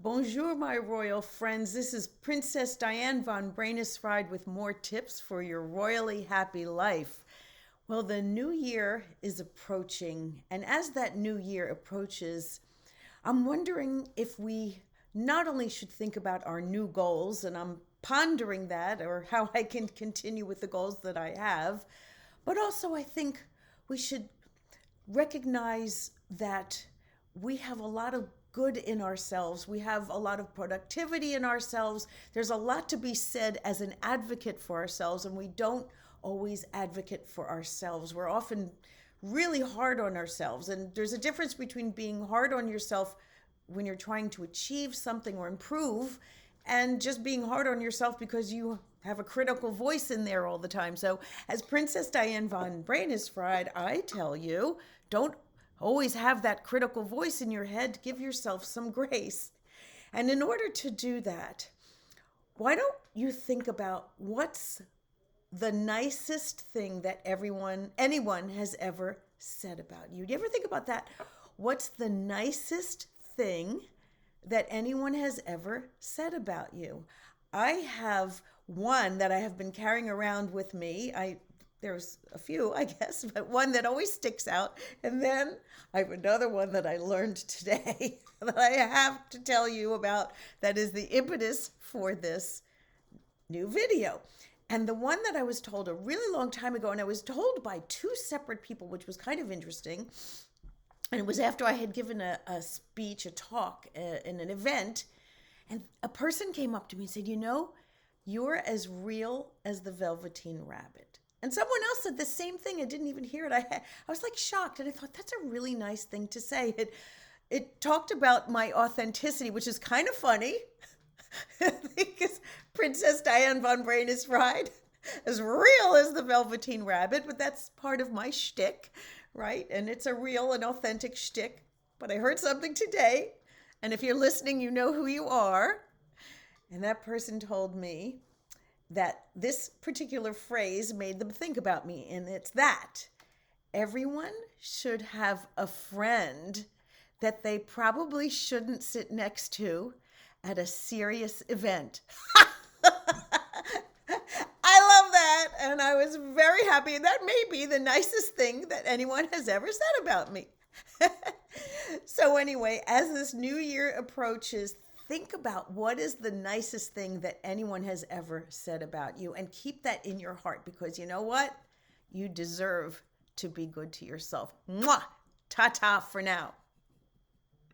Bonjour, my royal friends. This is Princess Diane Von Brainisfried with more tips for your royally happy life. Well, the new year is approaching, and as that new year approaches, I'm wondering if we not only should think about our new goals, and I'm pondering that, or how I can continue with the goals that I have, but also I think we should recognize that we have a lot of good in ourselves. We have a lot of productivity in ourselves. There's a lot to be said as an advocate for ourselves, and we don't always advocate for ourselves. We're often really hard on ourselves, and there's a difference between being hard on yourself when you're trying to achieve something or improve and just being hard on yourself because you have a critical voice in there all the time. So as Princess Diane Von Brainisfried, I tell you, don't always have that critical voice in your head. Give yourself some grace. And in order to do that, why don't you think about what's the nicest thing that anyone has ever said about you? Do you ever think about that? What's the nicest thing that anyone has ever said about you? I have one that I have been carrying around with me. There's a few, I guess, but one that always sticks out. And then I have another one that I learned today that I have to tell you about that is the impetus for this new video. And the one that I was told a really long time ago, and I was told by two separate people, which was kind of interesting. And it was after I had given a speech, a talk in an event. And a person came up to me and said, you're as real as the Velveteen Rabbit. And someone else said the same thing. I didn't even hear it. I was like shocked. And I thought, that's a really nice thing to say. It talked about my authenticity, which is kind of funny. Because Princess Diane Von Brainisfried, as real as the Velveteen Rabbit, but that's part of my shtick, right? And it's a real and authentic shtick. But I heard something today, and if you're listening, you know who you are. And that person told me that this particular phrase made them think about me, and it's that everyone should have a friend that they probably shouldn't sit next to at a serious event. I love that, and I was very happy, and that may be the nicest thing that anyone has ever said about me. So anyway, as this new year approaches, think about what is the nicest thing that anyone has ever said about you, and keep that in your heart, because you know what? You deserve to be good to yourself. Mwah! Ta-ta for now.